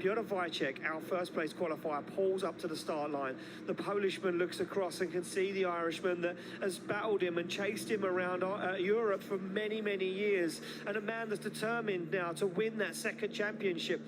Piotr Wiecek, our first place qualifier, pulls up to the start line. The Polishman looks across and can see the Irishman that has battled him and chased him around Europe for many, many years. And a man that's determined now to win that second championship.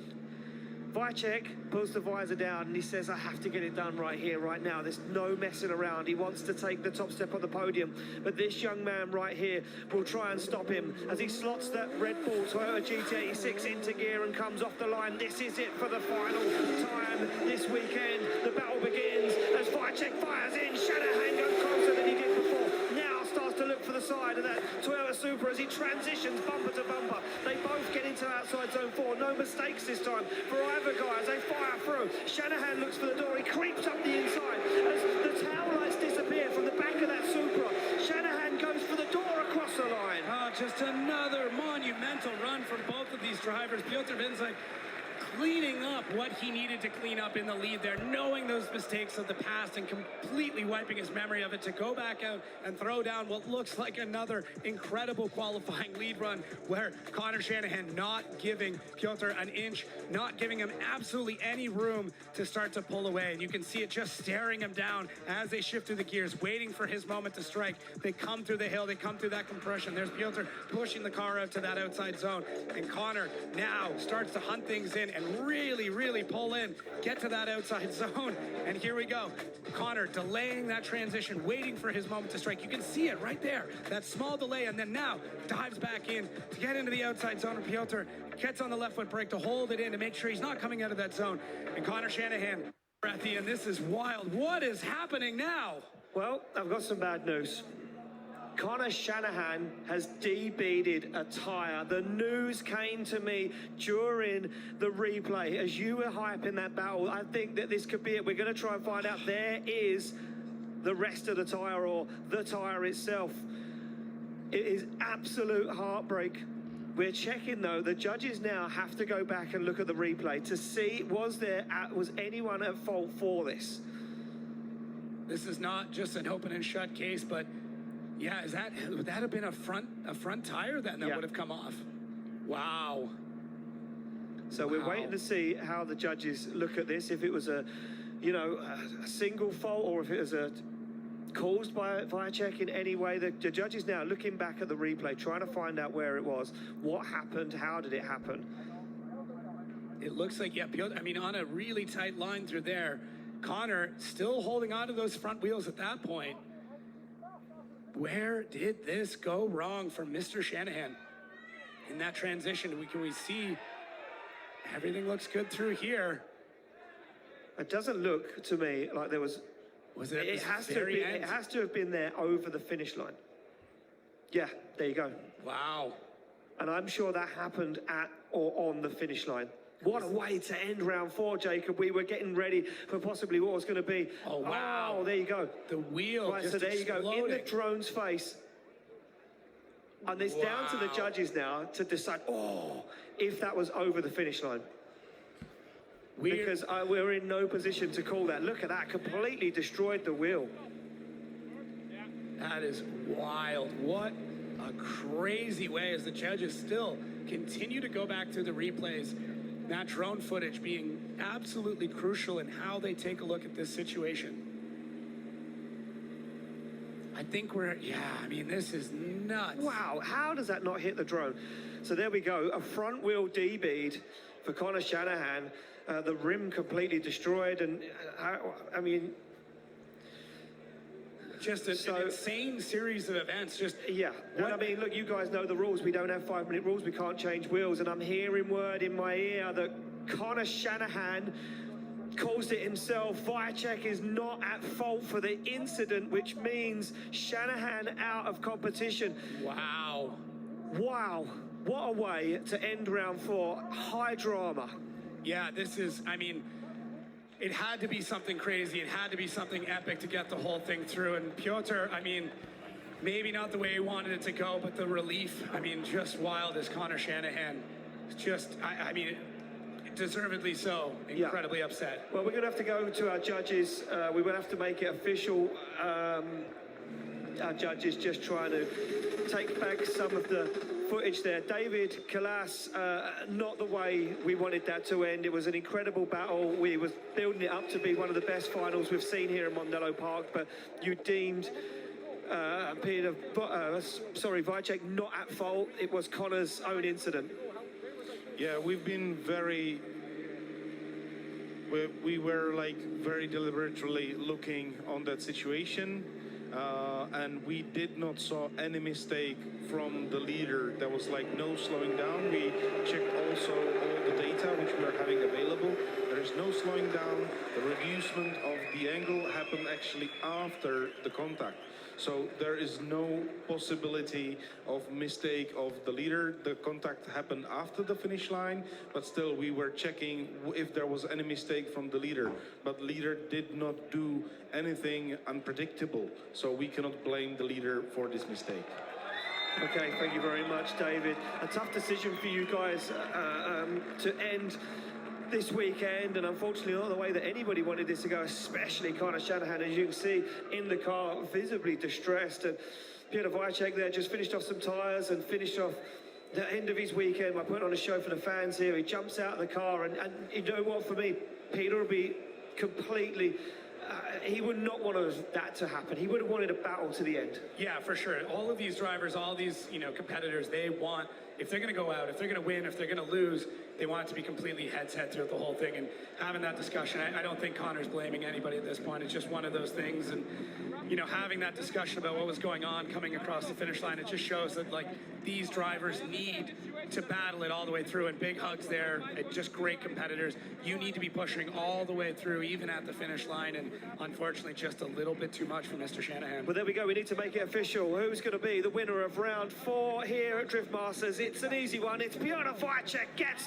Wiecek pulls the visor down and he says, I have to get it done right here, right now. There's no messing around. He wants to take the top step on the podium. But this young man right here will try and stop him as he slots that Red Bull Toyota GT86 into gear and comes off the line. This is it for the final time this weekend. The battle begins as Wiecek fires in. Shanahan goes closer than he did before. Now starts to look for the side of that Toyota Supra as he transitions bumper to bumper. They both get into outside zone 4. No mistakes this time for either guy as they fire through. Shanahan looks for the door. He creeps up the inside as the tail lights disappear from the back of that Supra. Shanahan goes for the door across the line. Oh, just another monumental run from both of these drivers. Piotr Wiecek cleaning up what he needed to clean up in the lead there, knowing those mistakes of the past and completely wiping his memory of it to go back out and throw down what looks like another incredible qualifying lead run where Conor Shanahan not giving Piotr an inch, not giving him absolutely any room to start to pull away. And you can see it just staring him down as they shift through the gears, waiting for his moment to strike. They come through the hill, they come through that compression. There's Piotr pushing the car out to that outside zone. And Conor now starts to hunt things in and really pull in, get to that outside zone. And here we go. Conor delaying that transition, waiting for his moment to strike. You can see it right there, that small delay, and then now dives back in to get into the outside zone. And Piotr gets on the left foot brake to hold it in to make sure he's not coming out of that zone. And Conor Shanahan at the end. This is wild. What is happening now? Well, I've got some bad news. Conor Shanahan has debeaded a tyre. The news came to me during the replay. As you were hyping that battle, I think that this could be it. We're going to try and find out. There is the rest of the tyre, or the tyre itself. It is absolute heartbreak. We're checking, though. The judges now have to go back and look at the replay to see was anyone at fault for this. This is not just an open and shut case, but yeah, would that have been a front tire then that would have come off? Wow. So we're waiting to see how the judges look at this, if it was a single fault or if it was caused by Wiecek in any way. The judges now looking back at the replay, trying to find out where it was, what happened, how did it happen. It looks like, yeah, Piotr, I mean, on a really tight line through there, Conor still holding on to those front wheels at that point. Where did this go wrong for Mr. Shanahan? In that transition, can we see everything looks good through here? It doesn't look to me like there was. It has to have been there over the finish line. Yeah, there you go. Wow. And I'm sure that happened at or on the finish line. What a way to end round 4, Jacob. We were getting ready for possibly what was going to be. Oh, wow. Oh, there you go. The wheel right, just so there exploding. you go, in the drone's face. And it's down to the judges now to decide, if that was over the finish line. Because we're in no position to call that. Look at that, completely destroyed the wheel. That is wild. What a crazy way as the judges still continue to go back through the replays. That drone footage being absolutely crucial in how they take a look at this situation. I think this is nuts. Wow, how does that not hit the drone? So there we go, a front wheel D-bead for Conor Shanahan. The rim completely destroyed, and I mean, just an insane series of events. I mean, look, you guys know the rules. We don't have 5-minute rules. We can't change wheels. And I'm hearing word in my ear that Conor Shanahan caused it himself. Wiecek is not at fault for the incident, which means Shanahan out of competition. Wow. Wow. What a way to end round 4. High drama. Yeah, this is, I mean, it had to be something crazy. It had to be something epic to get the whole thing through. And Piotr, I mean, maybe not the way he wanted it to go, but the relief, I mean, just wild as Conor Shanahan. Just, I mean, deservedly so, incredibly upset. Well, we're going to have to go to our judges. We will have to make it official. Our judges just trying to take back some of the footage there. David Kalas, not the way we wanted that to end. It was an incredible battle. We was building it up to be one of the best finals we've seen here in Mondello Park, but you deemed Wiecek not at fault. It was Conor's own incident. Yeah, we've been we were like very deliberately looking on that situation, and we did not saw any mistake from the leader. There was like no slowing down. We checked also all the data which we are having available. There is no slowing down. The reducement of the angle happened actually after the contact. So there is no possibility of mistake of the leader. The contact happened after the finish line, but still we were checking if there was any mistake from the leader. But leader did not do anything unpredictable, so we cannot blame the leader for this mistake. Okay, thank you very much, David. A tough decision for you guys to end this weekend, and unfortunately not the way that anybody wanted this to go, especially Conor Shanahan, as you can see in the car, visibly distressed. And Piotr Wiecek there just finished off some tyres and finished off the end of his weekend by putting on a show for the fans here. He jumps out of the car, and you know what, for me, Peter would be completely... he would not want that to happen. He would have wanted a battle to the end. Yeah, for sure. All of these drivers, all these competitors, they want, if they're going to go out, if they're going to win, if they're going to lose, they want it to be completely head-to-head throughout the whole thing. And having that discussion, I don't think Conor's blaming anybody at this point. It's just one of those things. And having that discussion about what was going on coming across the finish line, it just shows that like these drivers need to battle it all the way through. And big hugs there, just great competitors. You need to be pushing all the way through, even at the finish line. And unfortunately, just a little bit too much for Mr. Shanahan. Well, there we go. We need to make it official. Who's going to be the winner of round 4 here at Drift Masters? It's an easy one. It's Piotr Wiecek gets